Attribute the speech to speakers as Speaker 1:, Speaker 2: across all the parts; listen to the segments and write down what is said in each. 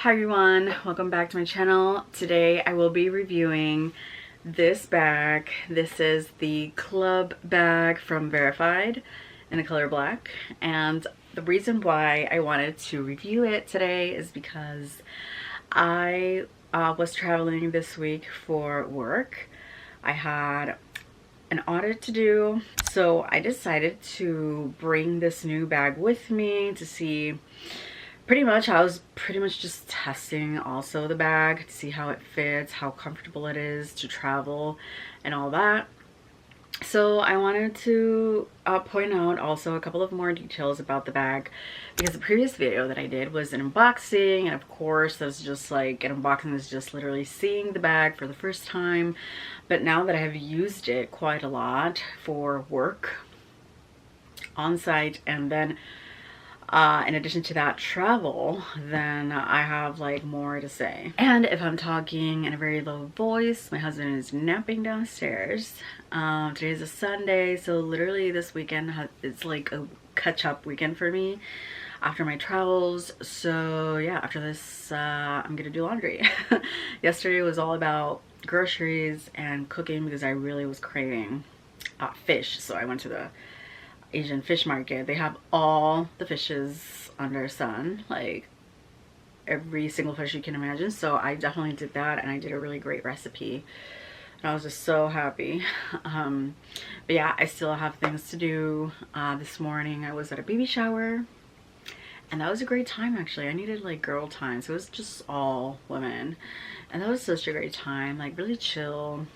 Speaker 1: Hi everyone, welcome back to my channel. Today I will be reviewing this bag. This is the club bag from VERAFIED in the color black, and the reason why I wanted to review it today is because I was traveling this week for work. I had an audit to do, so I decided to bring this new bag with me to see. I was pretty much just testing also the bag to see how it fits, how comfortable it is to travel and all that. So I wanted to point out also a couple of more details about the bag, because the previous video that I did was an unboxing, and of course that's just like an unboxing is just literally seeing the bag for the first time. But now that I have used it quite a lot for work on site, and then in addition to that travel, then I have like more to say. And if I'm talking in a very low voice, my husband is napping downstairs. Today is a Sunday, so literally this weekend it's like a catch-up weekend for me after my travels. So yeah, after this I'm gonna do laundry. Yesterday was all about groceries and cooking because I really was craving fish, so I went to the Asian fish market. They have all the fishes under the sun, like every single fish you can imagine. So I definitely did that, and I did a really great recipe, and I was just so happy. But yeah, I still have things to do. This morning I was at a baby shower, and that was a great time. Actually, I needed like girl time, so it was just all women, and that was such a great time, like really chill.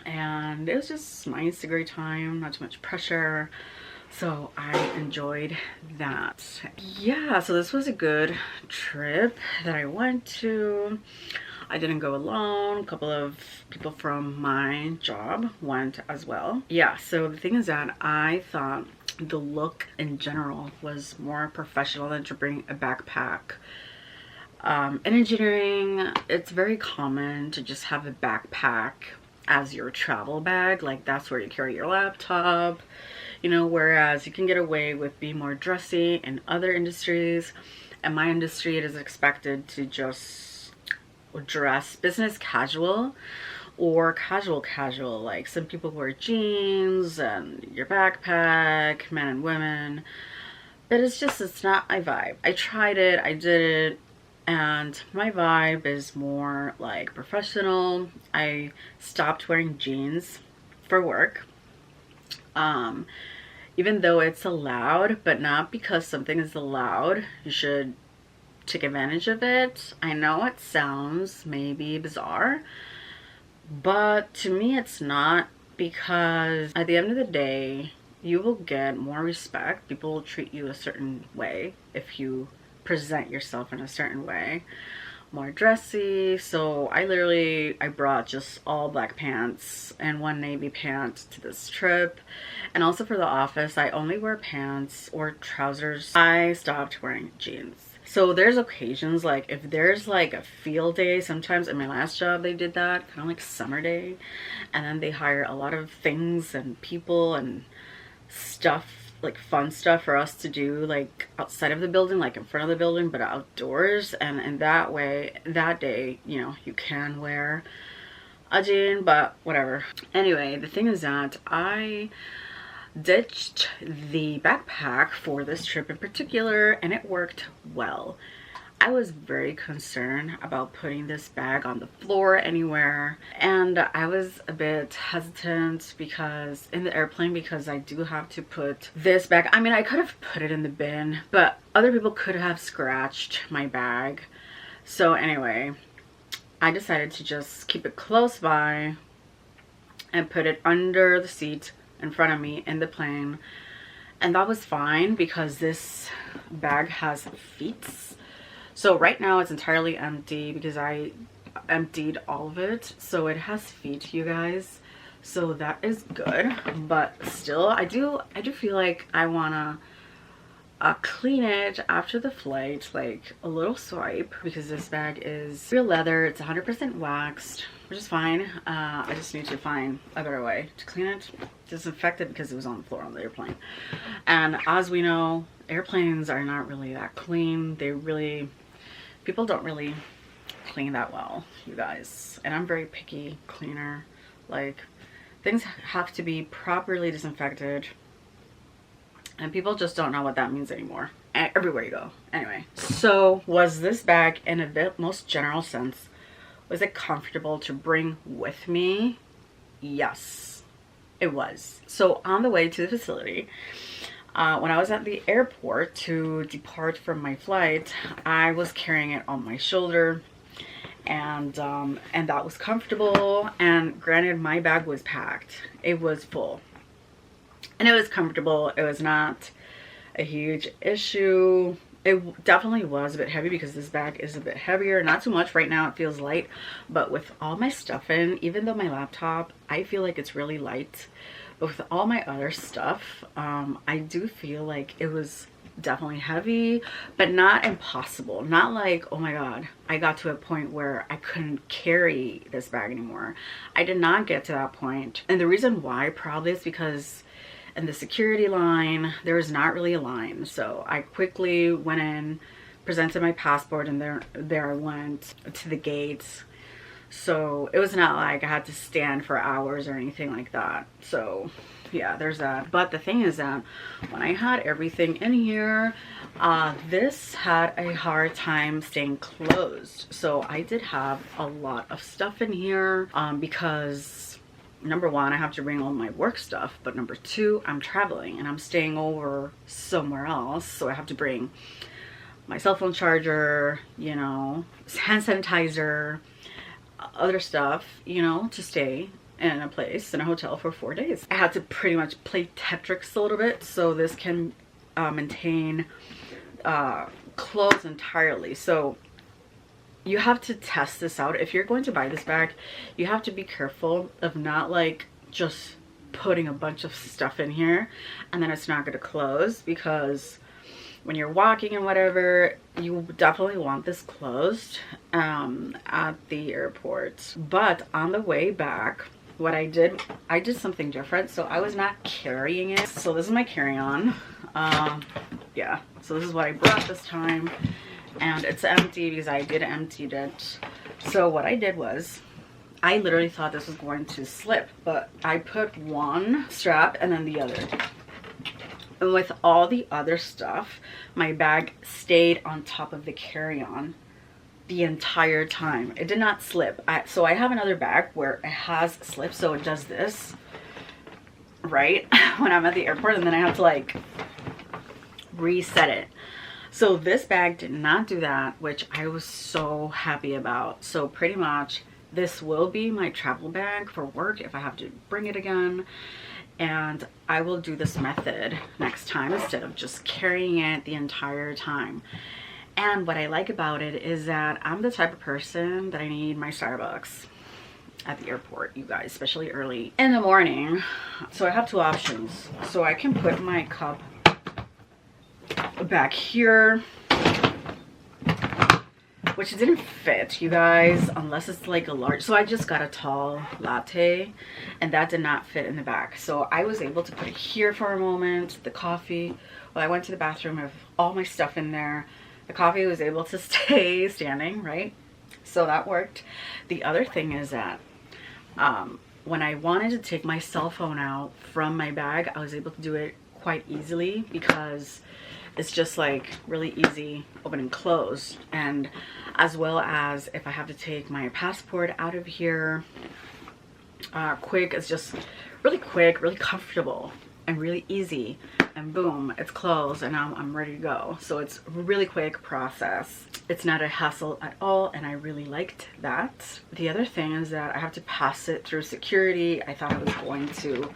Speaker 1: And it was just nice, a great time, not too much pressure, so I enjoyed that. Yeah, so this was a good trip that I went to. I didn't go alone. A couple of people from my job went as well. Yeah, so the thing is that I thought the look in general was more professional than to bring a backpack. In engineering, it's very common to just have a backpack as your travel bag, like that's where you carry your laptop, you know, whereas you can get away with being more dressy in other industries. In my industry, it is expected to just dress business casual or casual, like some people wear jeans and your backpack, men and women, but it's not my vibe. I tried it, I did it, and my vibe is more like professional. I stopped wearing jeans for work, even though it's allowed, but not because something is allowed you should take advantage of it. I know it sounds maybe bizarre, but to me it's not, because at the end of the day you will get more respect. People will treat you a certain way if you present yourself in a certain way, more dressy. So I brought just all black pants and one navy pant to this trip, and also for the office I only wear pants or trousers. I stopped wearing jeans. So there's occasions, like if there's like a field day, sometimes in my last job they did that, kind of like summer day, and then they hire a lot of things and people and stuff, like fun stuff for us to do, like outside of the building, like in front of the building, but outdoors. And in that way, that day, you know, you can wear a jean, but whatever. Anyway, the thing is that I ditched the backpack for this trip in particular, and it worked well. I was very concerned about putting this bag on the floor anywhere, and I was a bit hesitant because in the airplane, because I do have to put this bag. I mean, I could have put it in the bin, but other people could have scratched my bag. So anyway, I decided to just keep it close by and put it under the seat in front of me in the plane, and that was fine because this bag has feet. So right now it's entirely empty because I emptied all of it, so it has feet, you guys, so that is good. But still, I do feel like I wanna clean it after the flight, like a little swipe, because this bag is real leather. It's 100% waxed, which is fine. I just need to find a better way to clean it, disinfect it, because it was on the floor on the airplane. And as we know, airplanes are not really that clean. They really people don't really clean that well, you guys. And I'm very picky cleaner. Like, things have to be properly disinfected. And people just don't know what that means anymore. Everywhere you go. Anyway, so was this bag, in a most general sense, was it comfortable to bring with me? Yes, it was. So on the way to the facility, when I was at the airport to depart from my flight, I was carrying it on my shoulder, and that was comfortable. And granted, my bag was packed. It was full. And it was comfortable. It was not a huge issue. It definitely was a bit heavy because this bag is a bit heavier. Not too much right now. It feels light. But with all my stuff in, even though my laptop, I feel like it's really light. But with all my other stuff, I do feel like it was definitely heavy, but not impossible. Not like, oh my god, I got to a point where I couldn't carry this bag anymore. I did not get to that point. And the reason why probably is because in the security line, there was not really a line. So I quickly went in, presented my passport, and there I went to the gates. So it was not like I had to stand for hours or anything like that. So yeah, there's that. But the thing is that when I had everything in here, this had a hard time staying closed. So I did have a lot of stuff in here because number one, I have to bring all my work stuff, but number two, I'm traveling and I'm staying over somewhere else, so I have to bring my cell phone charger, you know, hand sanitizer, other stuff, you know, to stay in a place, in a hotel for 4 days. I had to pretty much play Tetris a little bit so this can maintain clothes entirely. So you have to test this out. If you're going to buy this bag, you have to be careful of not like just putting a bunch of stuff in here and then it's not going to close, because when you're walking and whatever, you definitely want this closed at the airport. But on the way back, what I did something different. So I was not carrying it. So this is my carry-on. Yeah, so this is what I brought this time. And it's empty because I did empty it. So what I did was, I literally thought this was going to slip, but I put one strap and then the other. And with all the other stuff, my bag stayed on top of the carry-on the entire time. It did not slip. So I have another bag where it has slipped, so it does this, right? When I'm at the airport, and then I have to like reset it. So this bag did not do that, which I was so happy about. So pretty much this will be my travel bag for work if I have to bring it again. And I will do this method next time instead of just carrying it the entire time. And what I like about it is that I'm the type of person that I need my Starbucks at the airport, you guys, especially early in the morning. So I have two options. So I can put my cup back here, which didn't fit, you guys, unless it's like a large. So I just got a tall latte and that did not fit in the back. So I was able to put it here for a moment. The coffee, well, I went to the bathroom with all my stuff in there. The coffee was able to stay standing, right? So that worked. The other thing is that when I wanted to take my cell phone out from my bag, I was able to do it quite easily because it's just like really easy open and close. And as well as if I have to take my passport out of here quick, it's just really quick, really comfortable and really easy, and boom, it's closed and now I'm ready to go. So it's a really quick process. It's not a hassle at all, and I really liked that. The other thing is that I have to pass it through security. I thought I was going to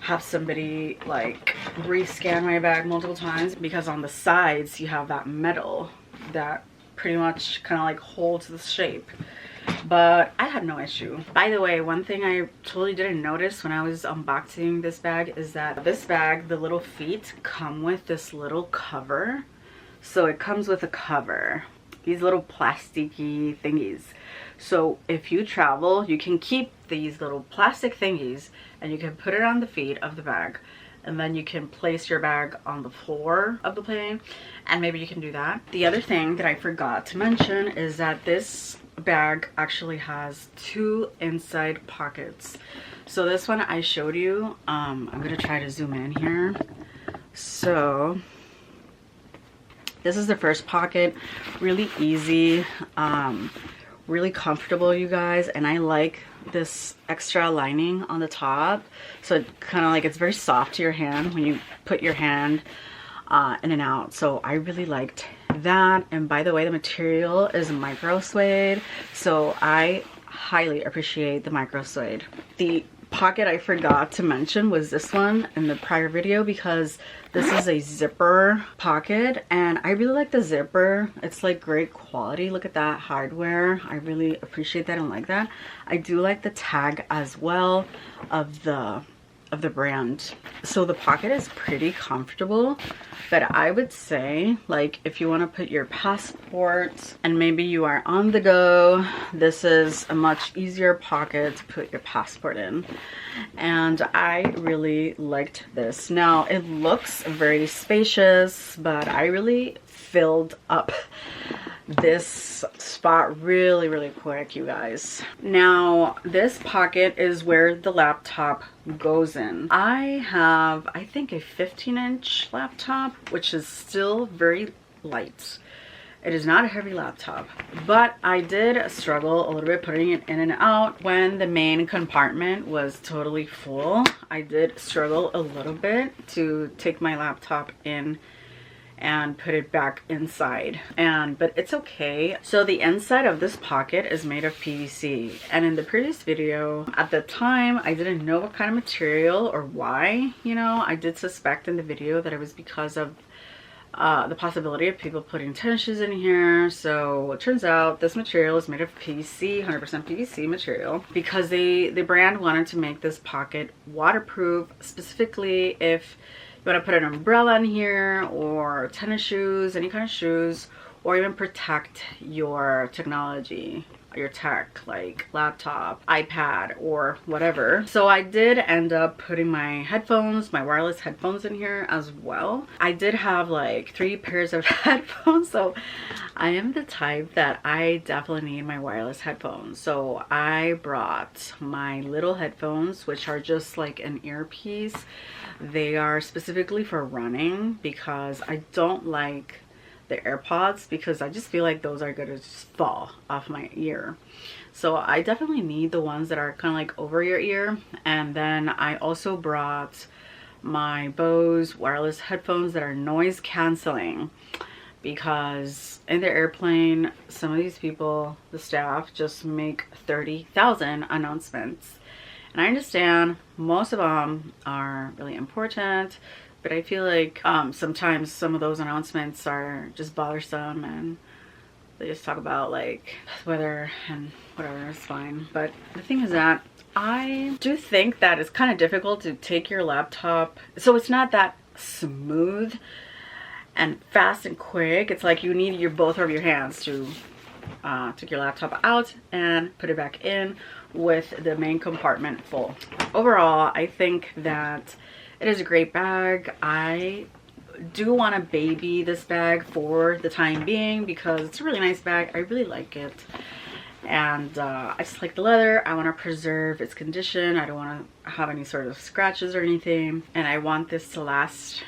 Speaker 1: have somebody like rescan my bag multiple times, because on the sides you have that metal that pretty much kind of like holds the shape, but I had no issue. By the way, one thing I totally didn't notice when I was unboxing this bag is that this bag, the little feet come with this little cover. So it comes with a cover, these little plasticky thingies. So if you travel, you can keep these little plastic thingies and you can put it on the feet of the bag, and then you can place your bag on the floor of the plane, and maybe you can do that. The other thing that I forgot to mention is that this bag actually has 2 inside pockets. So this one I showed you, I'm gonna try to zoom in here. So this is the first pocket, really easy, really comfortable, you guys, and I like this extra lining on the top, so it kind of like, it's very soft to your hand when you put your hand in and out. So I really liked that. And by the way, the material is micro suede, so I highly appreciate the micro suede. The pocket I forgot to mention was this one in the prior video, because this is a zipper pocket and I really like the zipper. It's like great quality. Look at that hardware. I really appreciate that and like that. I do like the tag as well of the brand. So the pocket is pretty comfortable, but I would say, like, if you want to put your passport and maybe you are on the go, this is a much easier pocket to put your passport in. And I really liked this. Now it looks very spacious, but I really filled up this spot really quick, you guys. Now this pocket is where the laptop goes in. I have, I think, a 15-inch laptop, which is still very light. It is not a heavy laptop, but I did struggle a little bit putting it in and out. When the main compartment was totally full, I did struggle a little bit to take my laptop in and put it back inside, but it's okay. So the inside of this pocket is made of PVC, and in the previous video, at the time, I didn't know what kind of material or why, you know. I did suspect in the video that it was because of the possibility of people putting tennis shoes in here. So it turns out this material is made of PVC, 100% PVC material, because the brand wanted to make this pocket waterproof, specifically if you want to put an umbrella in here, or tennis shoes, any kind of shoes, or even protect your technology, your tech, like laptop, iPad, or whatever. So I did end up putting my headphones, my wireless headphones in here as well. I did have like 3 pairs of headphones, so I am the type that I definitely need my wireless headphones. So I brought my little headphones, which are just like an earpiece. They are specifically for running, because I don't like the AirPods, because I just feel like those are gonna just fall off my ear. So I definitely need the ones that are kind of like over your ear. And then I also brought my Bose wireless headphones that are noise canceling, because in the airplane, some of these people, the staff, just make 30,000 announcements. And I understand most of them are really important, but I feel like sometimes some of those announcements are just bothersome, and they just talk about like weather and whatever, it's fine. But the thing is that I do think that it's kind of difficult to take your laptop, so it's not that smooth and fast and quick. It's like you need both of your hands to take your laptop out and put it back in with the main compartment full. Overall, I think that it is a great bag. I do want to baby this bag for the time being, because it's a really nice bag. I really like it, and I just like the leather. I want to preserve its condition. I don't want to have any sort of scratches or anything, and I want this to last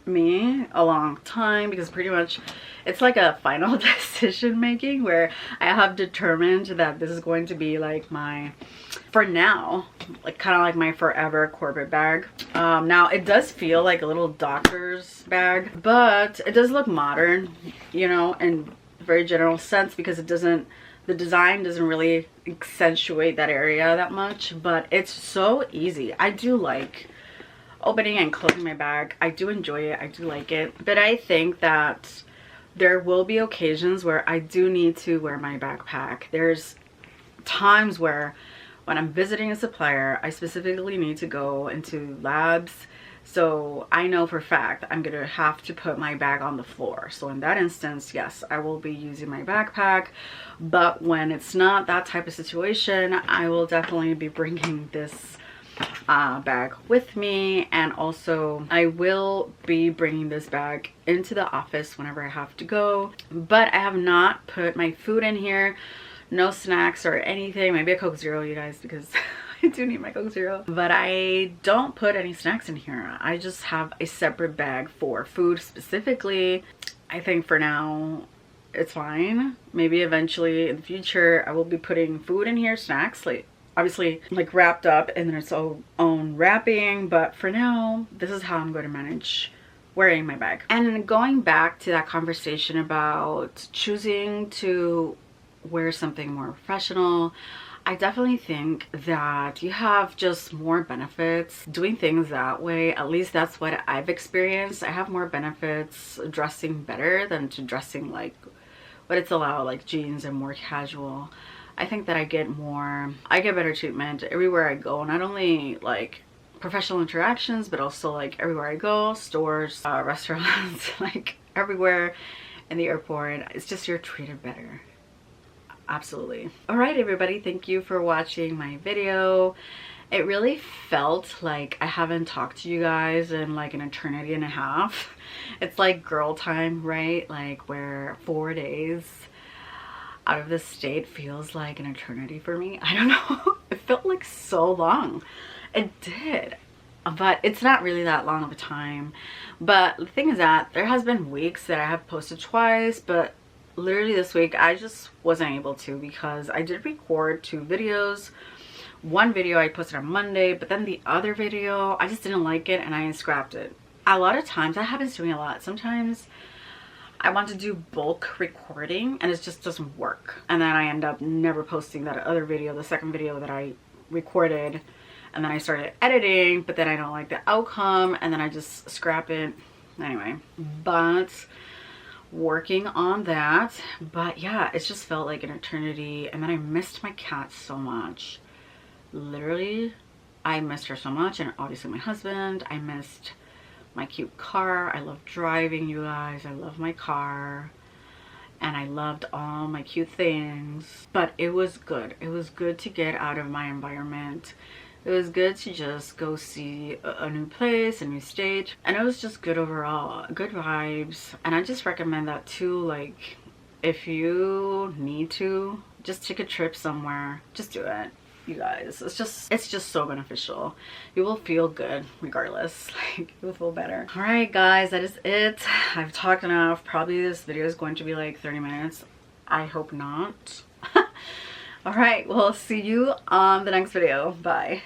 Speaker 1: me a long time, because pretty much it's like a final decision making where I have determined that this is going to be like my, for now, like kind of like my forever corporate bag. Now it does feel like a little doctor's bag, but it does look modern, you know, in a very general sense, because it doesn't, the design doesn't really accentuate that area that much, but it's so easy. I do like opening and closing my bag. I do enjoy it. I do like it. But I think that there will be occasions where I do need to wear my backpack. There's times where when I'm visiting a supplier, I specifically need to go into labs. So I know for a fact I'm going to have to put my bag on the floor. So in that instance, yes, I will be using my backpack. But when it's not that type of situation, I will definitely be bringing this bag with me, and also I will be bringing this bag into the office whenever I have to go. But I have not put my food in here, no snacks or anything. Maybe a Coke Zero, you guys, because I do need my Coke Zero. But I don't put any snacks in here. I just have a separate bag for food specifically. I think for now it's fine. Maybe eventually in the future I will be putting food in here, snacks, like obviously like wrapped up and then its own wrapping, but for now this is how I'm going to manage wearing my bag. And going back to that conversation about choosing to wear something more professional, I definitely think that you have just more benefits doing things that way. At least that's what I've experienced. I have more benefits dressing better than to dressing like what it's allowed, like jeans and more casual. I think that I get better treatment everywhere I go, not only like professional interactions, but also like everywhere I go, stores, restaurants, like everywhere, in the airport. It's just you're treated better. Absolutely. All right, everybody, thank you for watching my video. It really felt like I haven't talked to you guys in like an eternity and a half. It's like girl time, right? Like where 4 days out of the state feels like an eternity for me. I don't know. It felt like so long. It did. But it's not really that long of a time. But the thing is that there has been weeks that I have posted twice, but literally this week I just wasn't able to, because I did record 2 videos. One video I posted on Monday, but then the other video I just didn't like it and I scrapped it. A lot of times that happens to me a lot. Sometimes I want to do bulk recording and it just doesn't work, and then I end up never posting that other video, the second video that I recorded, and then I started editing, but then I don't like the outcome and then I just scrap it anyway. But working on that. But yeah, it's just felt like an eternity. And then I missed my cat so much. Literally, I missed her so much, and obviously my husband. I missed my cute car. I love driving, you guys. I love my car, and I loved all my cute things. But it was good. It was good to get out of my environment. It was good to just go see a new place, a new state, and it was just good overall. Good vibes. And I just recommend that too. Like, if you need to just take a trip somewhere, just do it, you guys. It's just so beneficial. You will feel good regardless. Like, you will feel better. All right, guys, that is it. I've talked enough. Probably this video is going to be like 30 minutes. I hope not. All right, we'll see you on the next video. Bye.